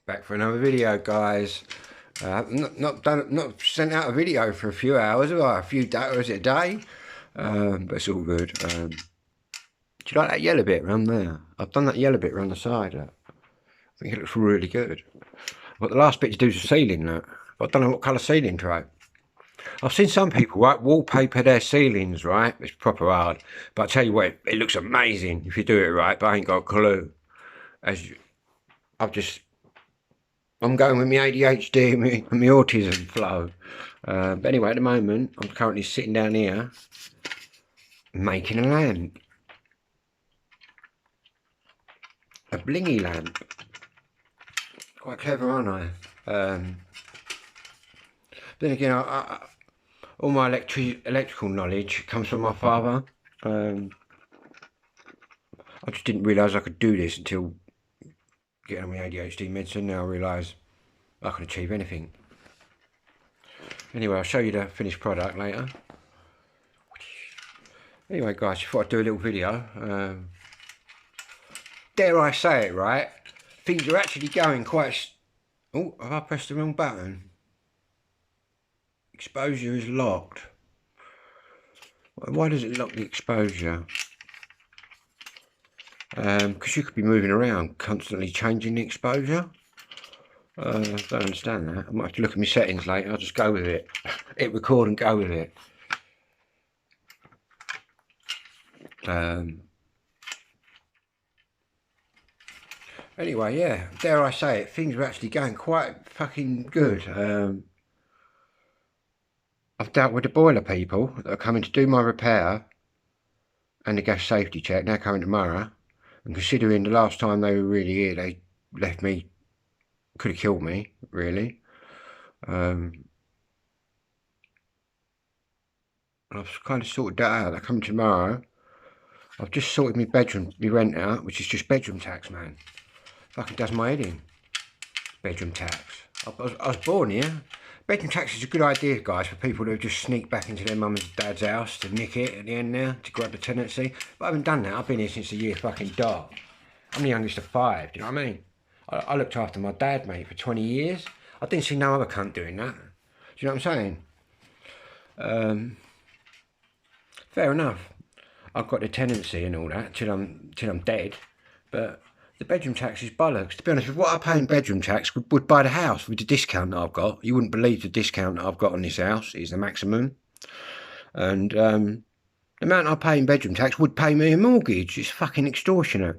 Back for another video, guys. Not sent out a video for a few hours, or a few days, or is it a day? But it's all good. Do you like that yellow bit around there? I've done that yellow bit around the side. I think it looks really good. But the last bit to do is the ceiling. But I don't know what colour ceiling to have. I've seen some people wallpaper their ceilings, right? It's proper hard. But I tell you what, it looks amazing if you do it right. But I ain't got a clue. I'm going with my ADHD and my autism flow. But anyway, at the moment, I'm currently sitting down here making a lamp. A blingy lamp. Quite clever, aren't I? Then again, all my electrical knowledge comes from my father. I just didn't realise I could do this until getting on my ADHD medicine. Now I realise I can achieve anything. Anyway, I'll show you the finished product later. Anyway, guys, I thought I'd do a little video. Dare I say it, right? Things are actually going quite... Oh, have I pressed the wrong button? Exposure is locked. Why does it lock the exposure? Because you could be moving around, constantly changing the exposure. I don't understand that. I might have to look at my settings later. I'll just go with it. Hit record and go with it. Anyway, yeah, dare I say it, things are actually going quite fucking good. I've dealt with the boiler people that are coming to do my repair and the gas safety check. They're coming tomorrow. And considering the last time they were really here, they left me, could have killed me, really. I've kind of sorted that out. They're coming tomorrow. I've just sorted my bedroom, my rent out, which is just bedroom tax, man. Fucking does my head in. Bedroom tax. I was born here. Bedroom tax is a good idea, guys, for people who just sneak back into their mum and dad's house to nick it at the end now, to grab the tenancy. But I haven't done that. I've been here since the year fucking dot. I'm the youngest of 5, do you know what I mean? I looked after my dad, mate, for 20 years. I didn't see no other cunt doing that. Do you know what I'm saying? Fair enough. I've got the tenancy and all that till I'm dead. But the bedroom tax is bollocks. To be honest, with what I pay in bedroom tax would buy the house with the discount that I've got. You wouldn't believe the discount that I've got on this house is the maximum. And the amount I pay in bedroom tax would pay me a mortgage. It's fucking extortionate.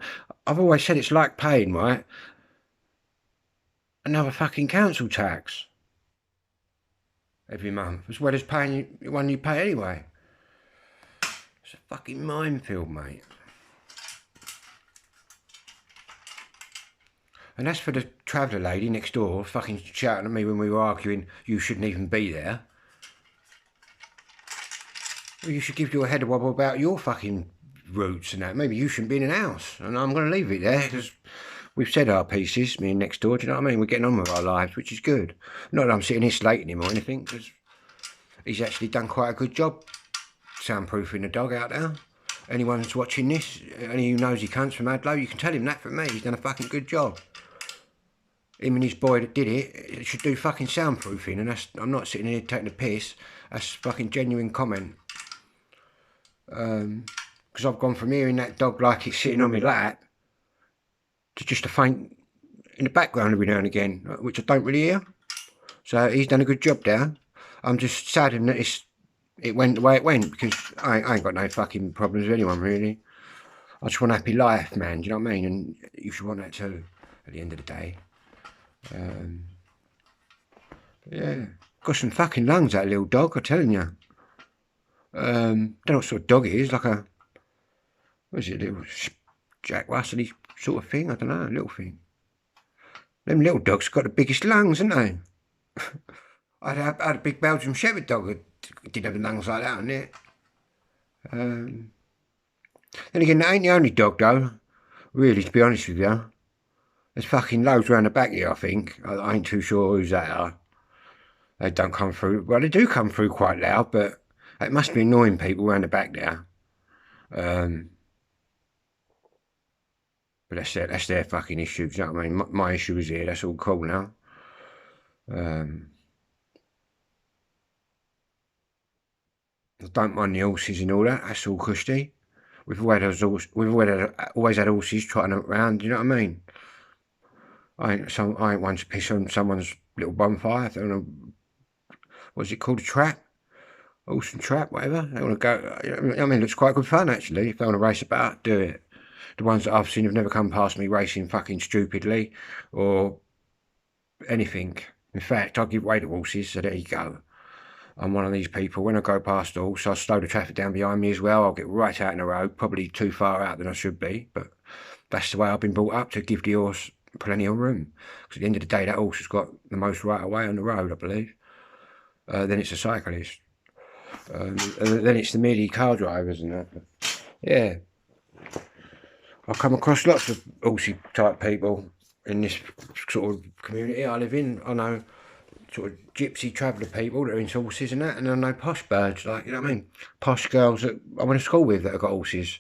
I've always said it's like paying, right, another fucking council tax every month, as well as paying the one you pay anyway. It's a fucking minefield, mate. And as for the traveller lady next door fucking shouting at me when we were arguing, you shouldn't even be there. Well, you should give your head a wobble about your fucking roots and that. Maybe you shouldn't be in an house. And I'm going to leave it there because we've said our pieces, me and next door, do you know what I mean? We're getting on with our lives, which is good. Not that I'm sitting here slating him or anything, because he's actually done quite a good job soundproofing the dog out there. Anyone who's watching this, any who knows he cunts from Adlow, you can tell him that from me. He's done a fucking good job. Him and his boy that did it should do fucking soundproofing, and that's, I'm not sitting here taking a piss. That's fucking genuine comment. Because I've gone from hearing that dog like it's sitting on my lap to just a faint in the background every now and again, which I don't really hear. So he's done a good job there. I'm just saddened that it went the way it went, because I ain't got no fucking problems with anyone, really. I just want a happy life, man, do you know what I mean? And you should want that too, at the end of the day. Yeah, got some fucking lungs, that little dog, I'm telling you. Don't know what sort of dog it is, like a, what is it, little Jack Russell sort of thing, I don't know, little thing. Them little dogs got the biggest lungs, haven't they? I had a big Belgian Shepherd dog that did have lungs like that on it. Then again, that ain't the only dog though, really, to be honest with you. There's fucking loads around the back here, I think. I ain't too sure who's that are. They don't come through, well, they do come through quite loud, but it must be annoying people around the back there. But But that's their fucking issue, do you know what I mean? My issue is here, that's all cool now. I don't mind the horses and all that, that's all cushy. We've always had horses trotting around, do you know what I mean? I ain't one to piss on someone's little bonfire. If they want to, what's it called, a trap? Horse and trap, whatever. They want to go, I mean, it's quite good fun actually. If they want to race about, do it. The ones that I've seen have never come past me racing fucking stupidly or anything. In fact, I give way to horses, so there you go. I'm one of these people. When I go past a horse, I'll slow the traffic down behind me as well. I'll get right out in the road, probably too far out than I should be, but that's the way I've been brought up, to give the horse plenty of room. Because at the end of the day, that horse has got the most right of way on the road, I believe. Then it's a cyclist. And then it's the merely car drivers and that. But yeah, I've come across lots of horsey type people in this sort of community I live in. I know sort of gypsy traveller people that are into horses and that, and I know posh birds, like, you know what I mean, posh girls that I went to school with that have got horses.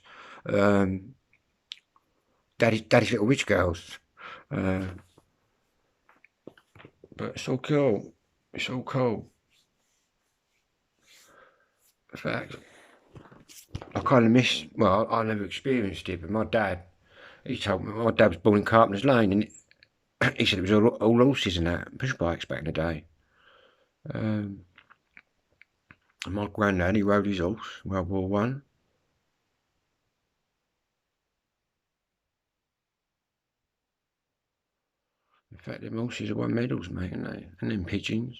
Daddy's little rich girls. But it's all cool. It's all cool. In fact, I kind of miss, well, I never experienced it, but my dad, he told me, my dad was born in Carpenter's Lane, and he said it was all horses and that, push bikes back in the day. And my granddad, he rode his horse, World War One. In fact, them horses have won medals, mate, and they, and them pigeons.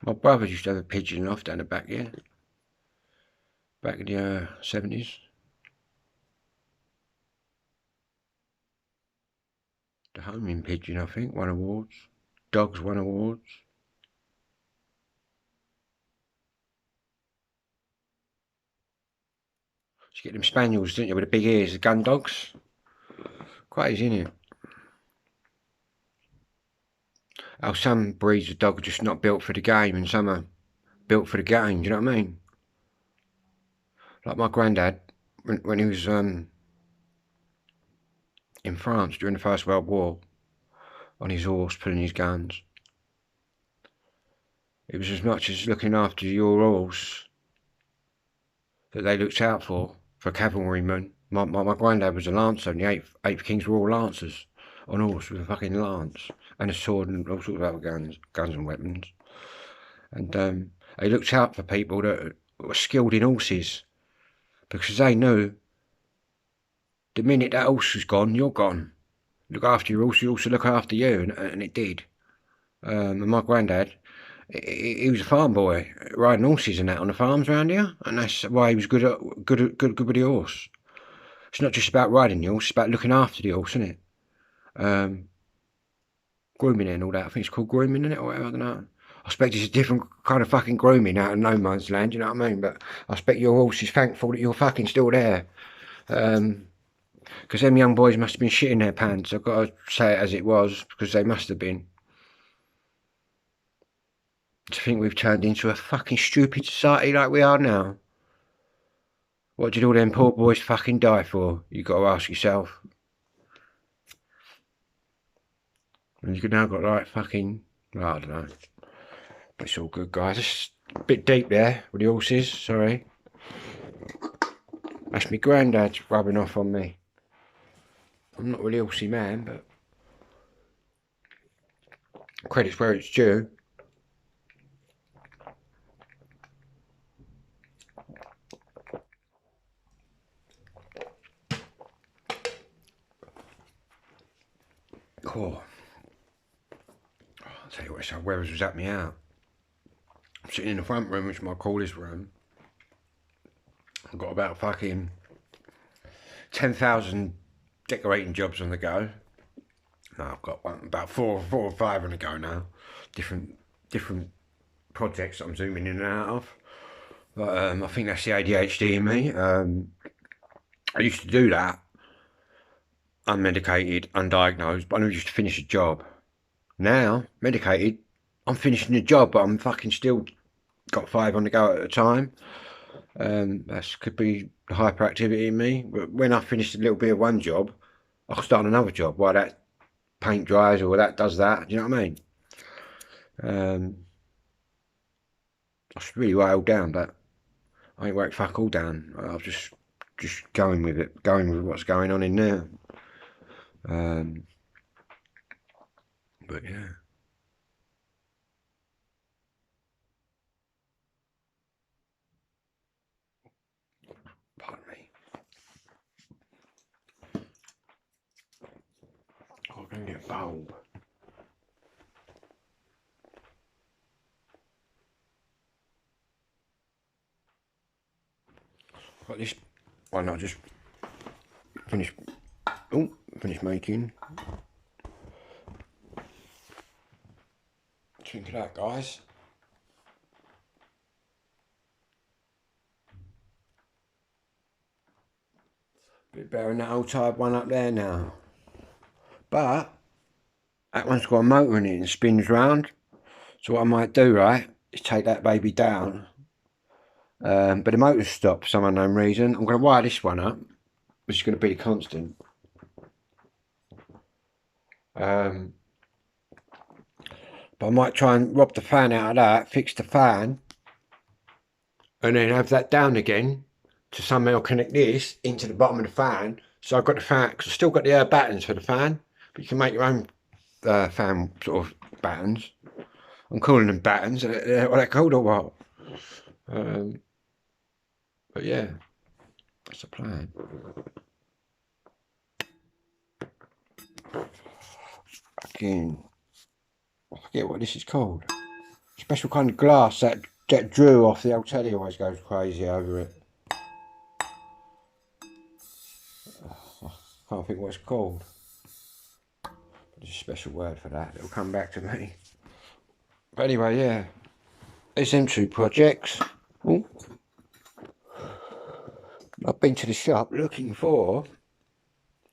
My brothers used to have a pigeon loft down the back, yeah, back in the 70s. The homing pigeon, I think, won awards. Dogs won awards. You get them spaniels, didn't you, with the big ears, the gun dogs? Crazy, isn't it? How some breeds of dog are just not built for the game, and some are built for the game, do you know what I mean? Like my granddad, when he was in France during the First World War, on his horse, pulling his guns, it was as much as looking after your horse that they looked out for cavalrymen. My granddad was a lancer, and the 8th King's Royal Lancers, on horse with a fucking lance and a sword and all sorts of other guns and weapons. And they looked out for people that were skilled in horses, because they knew the minute that horse was gone, you're gone. Look after your horse, you also look after you, and it did. And my granddad, he was a farm boy, riding horses and that on the farms around here, and that's why he was good with the horse. It's not just about riding the horse; it's about looking after the horse, isn't it? Grooming it and all that. I think it's called grooming, isn't it, or whatever. I don't know. I expect it's a different kind of fucking grooming out of no man's land. You know what I mean? But I expect your horse is thankful that you're fucking still there. Because them young boys must have been shitting their pants. I've got to say it as it was, because they must have been. To think we've turned into a fucking stupid society like we are now. What did all them poor boys fucking die for? You got to ask yourself. And you've now got like fucking, well, I don't know. But it's all good, guys. It's a bit deep there with the horses, sorry. That's my granddad rubbing off on me. I'm not really a horsey man, but credit's where it's due. Cool. I'll tell you what, so weathers was at me out. I'm sitting in the front room, which is my coolest room. I've got about fucking 10,000 decorating jobs on the go. No, I've got about four or five on the go now. Different projects that I'm zooming in and out of. But I think that's the ADHD in me. I used to do that, unmedicated, undiagnosed, but I never used to finish a job. Now, medicated, I'm finishing the job, but I'm fucking still got 5 on the go at a time. That could be hyperactivity in me. But when I finished a little bit of one job, I could start another job while that paint dries or that does that. Do you know what I mean? I should really write down, but I ain't wrote fuck all down. I've just going with it, going with what's going on in there. But yeah. Pardon me. Oh, I'm going to get a bulb. Got this one I just finished. Oh, finished making. Think of that, guys. Bit better than that old type one up there now. But that one's got a motor in it and spins round. So what I might do, right, is take that baby down. But the motor's stopped for some unknown reason. I'm going to wire this one up, which is going to be the constant. But I might try and rob the fan out of that, fix the fan, and then have that down again to somehow connect this into the bottom of the fan. So I've got the fan, because I've still got the battens for the fan, but you can make your own fan sort of battens. I'm calling them battens. What they're called or what? But yeah, that's the plan. Again, I forget what this is called. Special kind of glass that Drew off the old telly always goes crazy over it. I can't think what it's called. There's a special word for that. It'll come back to me. But anyway, yeah. It's them two projects. Ooh. I've been to the shop looking for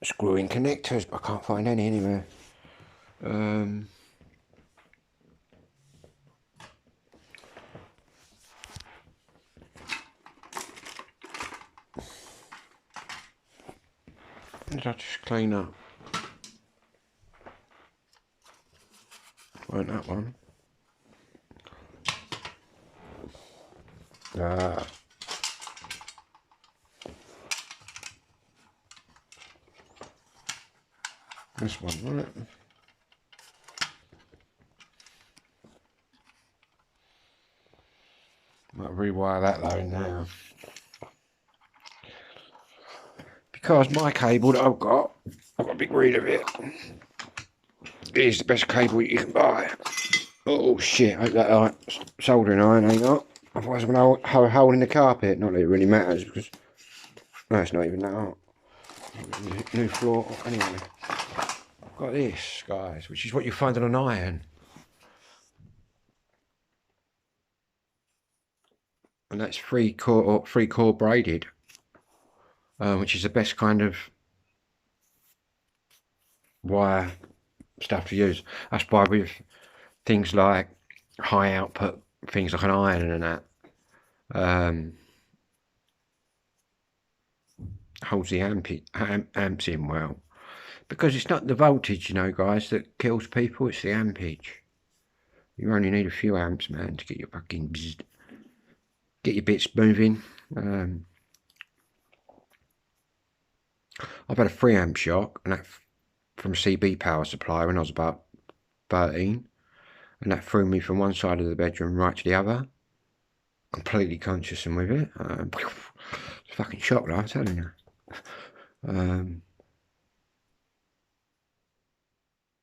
screw-in connectors, but I can't find any anywhere. Did I just clean up? Weren't that one? This one, right? Might rewire that though now. Because my cable that I've got a big reel of it. It is the best cable you can buy. Oh shit, I hope that soldering iron ain't not. Otherwise I'm going to have a hole in the carpet. Not that it really matters because, no, it's not even that hot. New floor, anyway. I've got this, guys, which is what you find on an iron. And that's three core braided, which is the best kind of wire stuff to use. That's why with things like high output things like an iron and that, holds the amps in well, because it's not the voltage, you know, guys, that kills people. It's the ampage. You only need a few amps, man, to get your fucking bzzz, get your bits moving. I've had a 3 amp shock, and that from a CB power supply when I was about 13, and that threw me from one side of the bedroom right to the other, completely conscious and with it. It's a fucking shock, though, I'm telling you.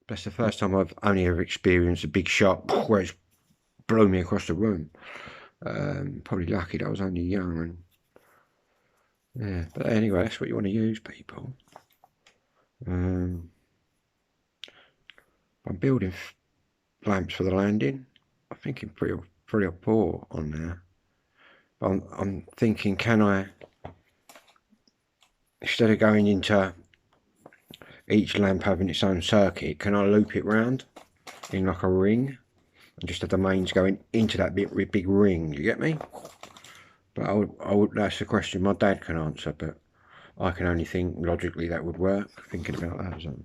That's the first time I've only ever experienced a big shock where it's blew me across the room. Probably lucky that I was only young, and yeah. But anyway, that's what you want to use, people. I'm building lamps for the landing. I'm thinking 3 or 4 on there. But I'm thinking, can I, instead of going into each lamp having its own circuit, can I loop it round in like a ring and just have the mains going into that big ring? You get me? But I would, that's a question my dad can answer, but I can only think logically that would work, thinking about that. So.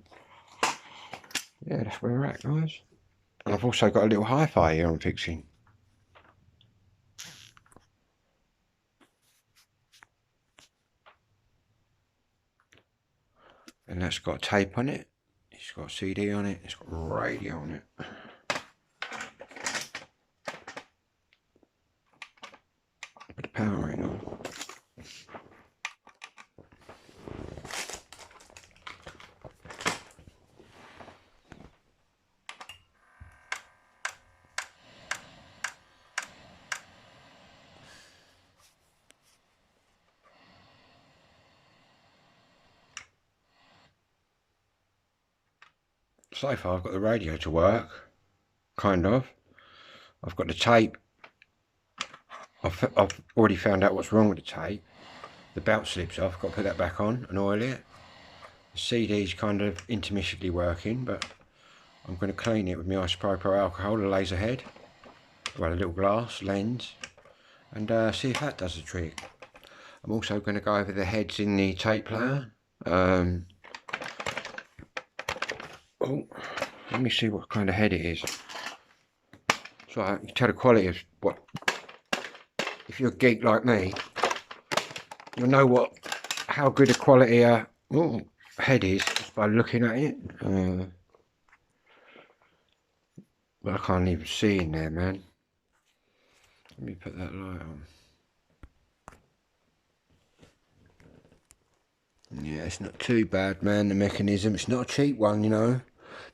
Yeah, that's where we're at, guys. And I've also got a little hi-fi here I'm fixing. And that's got tape on it. It's got a CD on it. It's got a radio on it. Put the power in on. So far I've got the radio to work, kind of. I've got the tape. I've already found out what's wrong with the tape. The belt slips off, got to put that back on and oil it. The CD's kind of intermittently working, but I'm going to clean it with my isopropyl alcohol, the laser head. Well, a little glass lens, and see if that does the trick. I'm also going to go over the heads in the tape player. Oh, let me see what kind of head it is. So you can tell the quality of what. If you're a geek like me, you'll know how good a quality a head is just by looking at it. But I can't even see in there, man. Let me put that light on. Yeah, it's not too bad, man, the mechanism. It's not a cheap one, you know.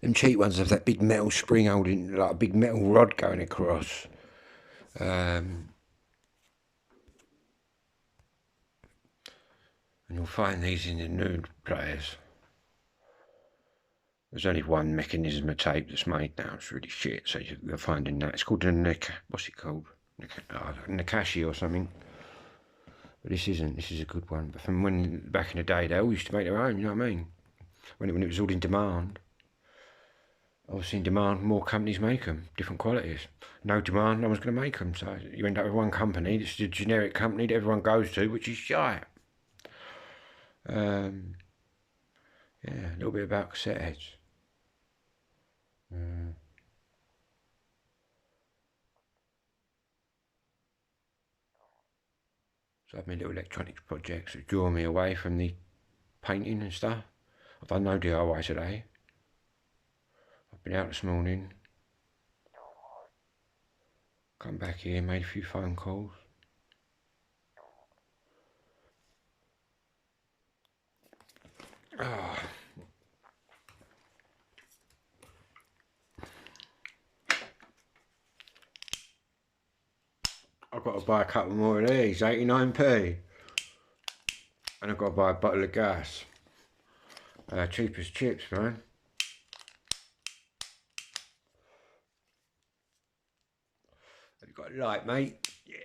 Them cheap ones have that big metal spring holding, like a big metal rod going across. And you'll find these in the nude players. There's only one mechanism of tape that's made now. It's really shit, so you're finding that. It's called a what's it called? Nakashi or something. But this isn't. This is a good one. But from when back in the day, they all used to make their own. You know what I mean? When it was all in demand. Obviously, in demand, more companies make them, different qualities. No demand, no one's going to make them. So you end up with one company that's a generic company that everyone goes to, which is shite. Yeah, a little bit about cassette heads. So I've made little electronics projects that draw me away from the painting and stuff. I've done no DIY today. I've been out this morning. Come back here, made a few phone calls. Oh. I've got to buy a couple more of these, 89p. And I've got to buy a bottle of gas. Cheap as chips, man. Have you got a light, mate? Yeah.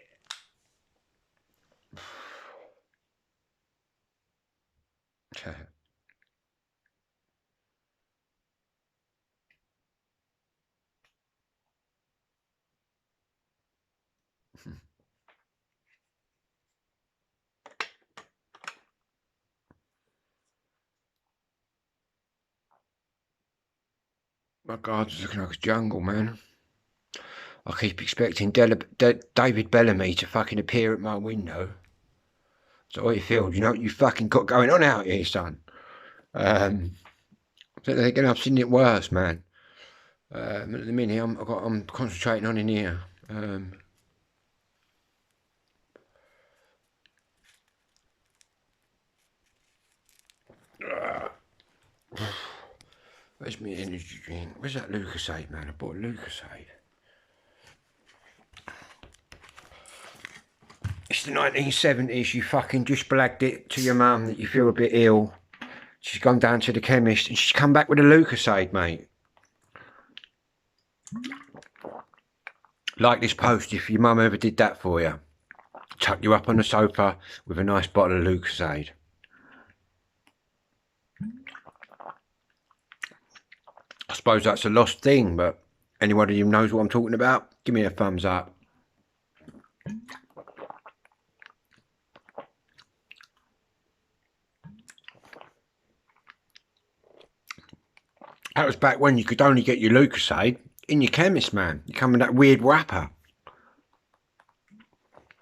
My garden's looking like a jungle, man. I keep expecting David Bellamy to fucking appear at my window. So I feel, you know what you fucking got going on out here, son? But then again, I've seen it worse, man. At the minute, I'm concentrating on in here. Where's my energy drink? Where's that Lucasade, man? I bought a Lucasade. It's the 1970s. You fucking just blagged it to your mum that you feel a bit ill. She's gone down to the chemist and she's come back with a Lucasade, mate. Like this post if your mum ever did that for you. Tuck you up on the sofa with a nice bottle of Lucasade. I suppose that's a lost thing, but anyone who knows what I'm talking about, give me a thumbs up. that was back when you could only get your Lucozade in your chemist, man. You come in that weird wrapper.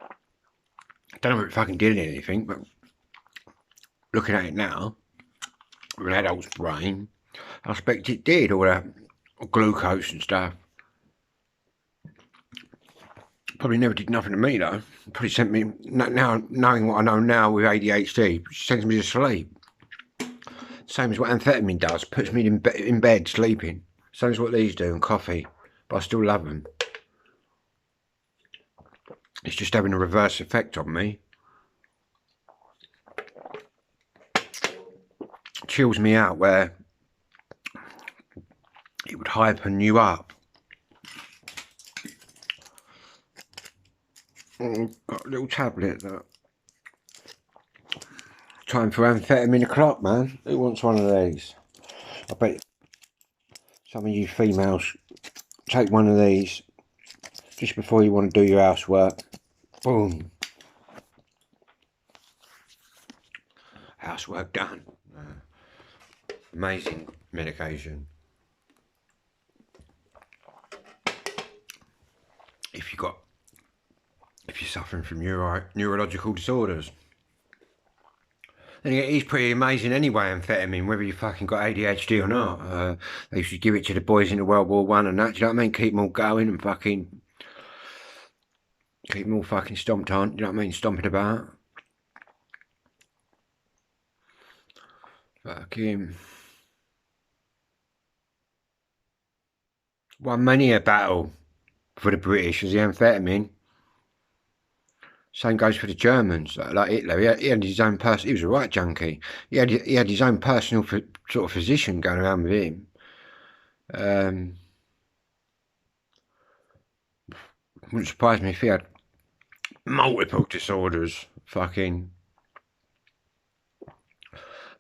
I don't know if it fucking did anything, but looking at it now, with an adult's brain, I expect it did, all that glucose and stuff. Probably never did nothing to me though. Probably sent me, now knowing what I know now with ADHD, sends me to sleep. Same as what amphetamine does, puts me in bed sleeping. Same as what these do, and coffee, but I still love them. It's just having a reverse effect on me. Chills me out where it would hypen you up. Got a little tablet that. Time for amphetamine o'clock, man. Who wants one of these? I bet some of you females take one of these just before you want to do your housework. Boom. Housework done. Amazing medication. If you're suffering from neurological disorders. Then again, he's pretty amazing anyway, amphetamine, whether you fucking got ADHD or not. They used to give it to the boys in the World War I and that, do you know what I mean? Keep them all going and fucking... Keep them all fucking stomped on, do you know what I mean? Stomping about. Fucking... Won many a battle for the British as the amphetamine. Same goes for the Germans, like Hitler. He had his own person. He was a right junkie. He had his own personal sort of physician going around with him. Wouldn't surprise me if he had multiple disorders. Fucking.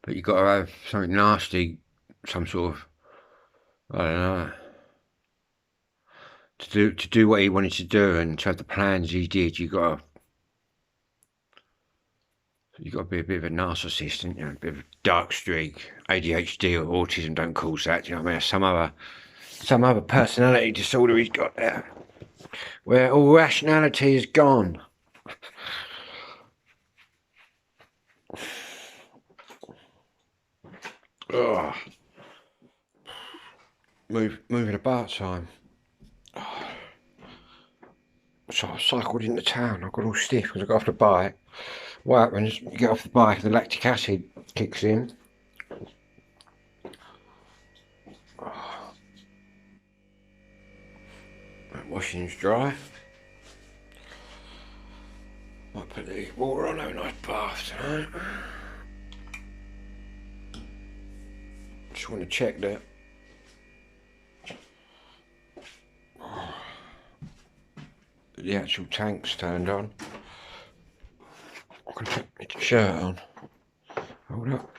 But you got to have something nasty, some sort of, I don't know, to do what he wanted to do and to have the plans he did. You got to be a bit of a narcissist, and, you know, a bit of a dark streak. ADHD or autism don't cause that. Do you know what I mean? Some other personality disorder he's got there, where all rationality is gone. Oh. Moving about time. Oh. So I cycled into town. I got all stiff because I got off the bike. What happens? You get off the bike, the lactic acid kicks in. Oh. That washing's dry. Might put the water on, have a nice bath tonight. Just want to check that. Oh. The actual tank's turned on. I'm going to put my shirt on. Hold up.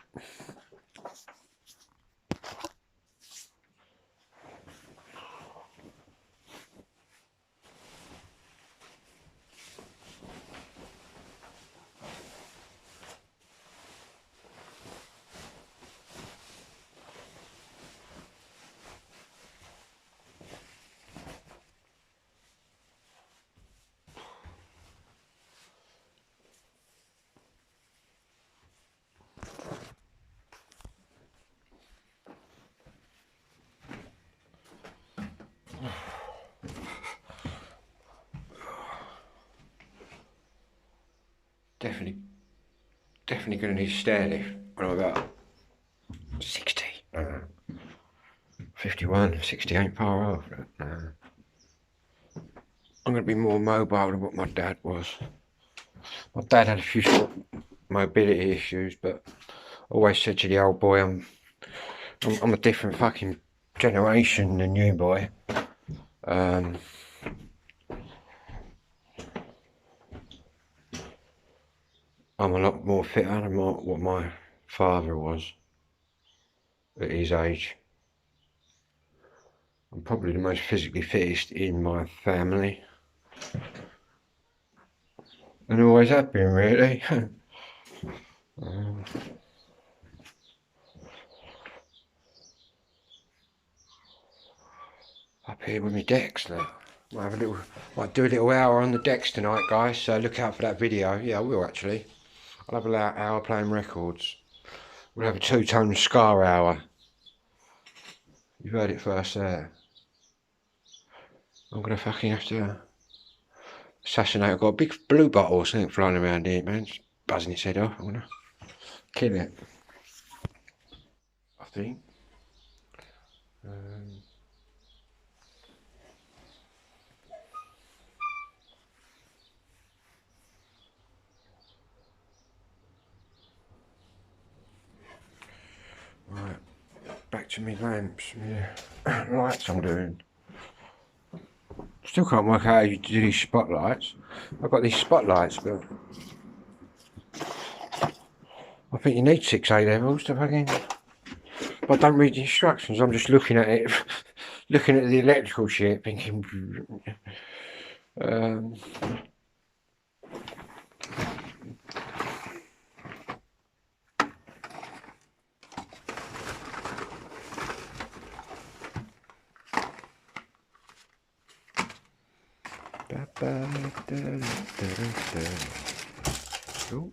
Definitely going to need a stair lift when I'm about 60. 51, 60 ain't far off. I'm going to be more mobile than what my dad was. My dad had a few sort of mobility issues, but I always said to the old boy, I'm a different fucking generation than you, boy. I'm a lot more fitter than what my father was at his age. I'm probably the most physically fittest in my family. And always have been, really. up here with my decks now. Might do a little hour on the decks tonight, guys, so look out for that video. Yeah, I will actually. I'll have an hour playing records. We'll have a 2-tone ska hour. You've heard it first there. I'm gonna fucking have to assassinate. I've got a big blue bottle or something flying around here, man. It's buzzing its head off. I'm gonna kill it, I think. Right, back to me lamps, yeah. Lights I'm doing. Still can't work out how you do these spotlights. I've got these spotlights, but I think you need 6 A levels to fucking. But I don't read the instructions. I'm just looking at it, looking at the electrical shit, thinking. Ooh.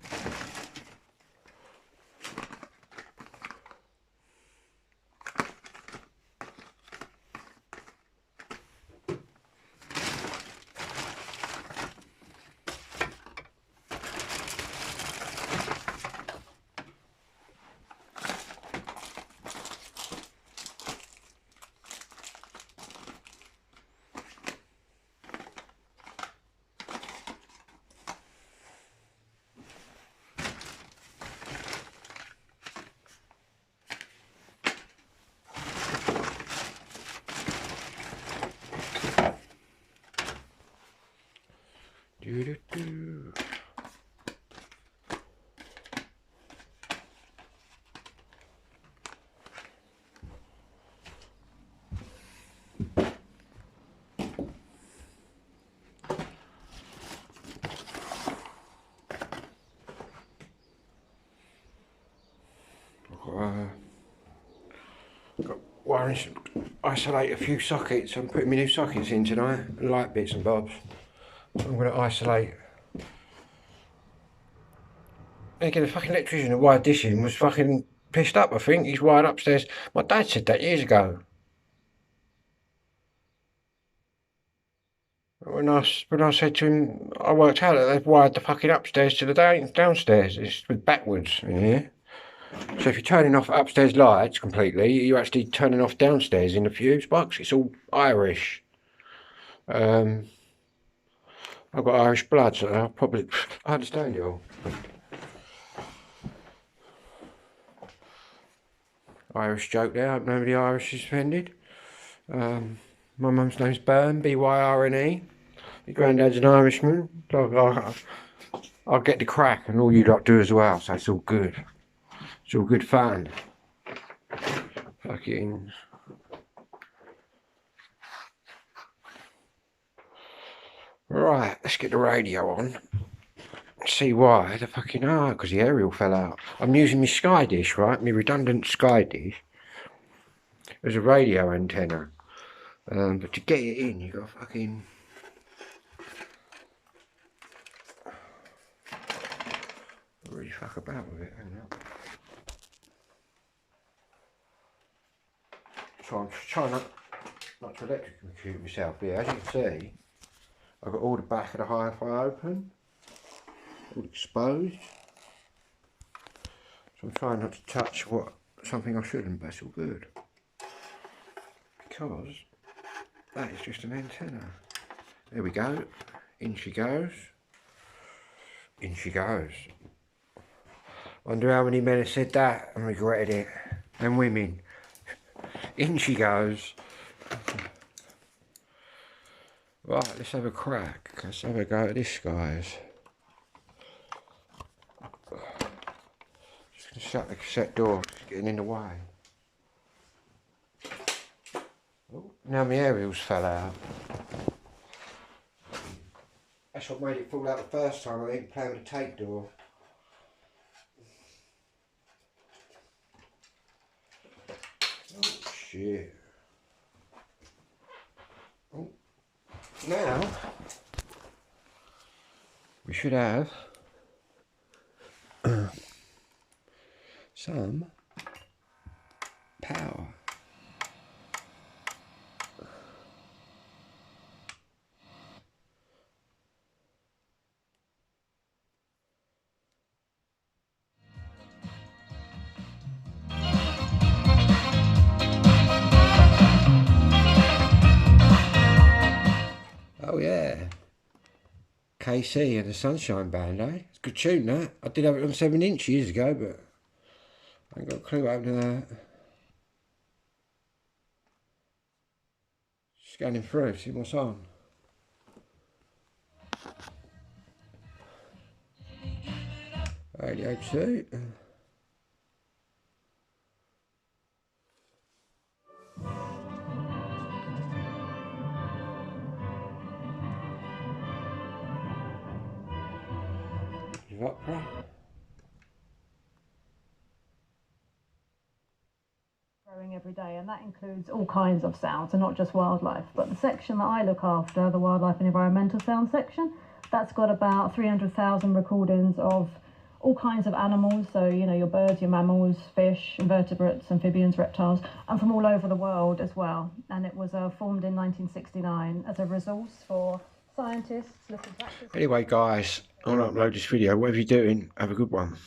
Do-do-do. Got wires, isolate a few sockets. I'm putting my new sockets in tonight, light bits and bobs. So I'm going to isolate. And again, the fucking electrician that wired this in was fucking pissed up, I think. He's wired upstairs. My dad said that years ago. When I said to him, I worked out that they've wired the fucking upstairs to the downstairs. It's backwards in here. So if you're turning off upstairs lights completely, you're actually turning off downstairs in the fuse box. It's all Irish. I've got Irish blood, so I understand you all. Irish joke there. I hope nobody Irish is offended. My mum's name's Byrne, B-Y-R-N-E. Your granddad's an Irishman. So I'll get the crack, and all you lot do as well. So it's all good. It's all good fun. Fucking. Right, let's get the radio on. See why the fucking because the aerial fell out. I'm using my Sky dish, right? My redundant Sky dish. There's a radio antenna, but to get it in, you got fucking. Really fuck about with it, hang on. So I'm trying not to electrocute myself here. As you can see, I've got all the back of the hi-fi open, all exposed. So I'm trying not to touch something I shouldn't, but it's all good. Because that is just an antenna. There we go. In she goes. In she goes. Wonder how many men have said that and regretted it. And women. In she goes. Right, let's have a crack. Let's have a go at this, guys. Just gonna shut the cassette door, it's getting in the way. Oh, now my aerials fell out. That's what made it fall out the first time. I didn't play with the tape door. Oh shit. Now we should have some power. Oh yeah, KC and the Sunshine Band, eh? It's a good tune, that. I did have it on 7" years ago, but I ain't got a clue what happened to that. Scanning through, see what's on. Radio 2. Opera. Growing every day, and that includes all kinds of sounds and not just wildlife. But the section that I look after, the wildlife and environmental sound section, that's got about 300,000 recordings of all kinds of animals, so you know, your birds, your mammals, fish, invertebrates, amphibians, reptiles, and from all over the world as well. And it was formed in 1969 as a resource for scientists looking practice. Anyway guys, I'll upload this video. Whatever you're doing, have a good one.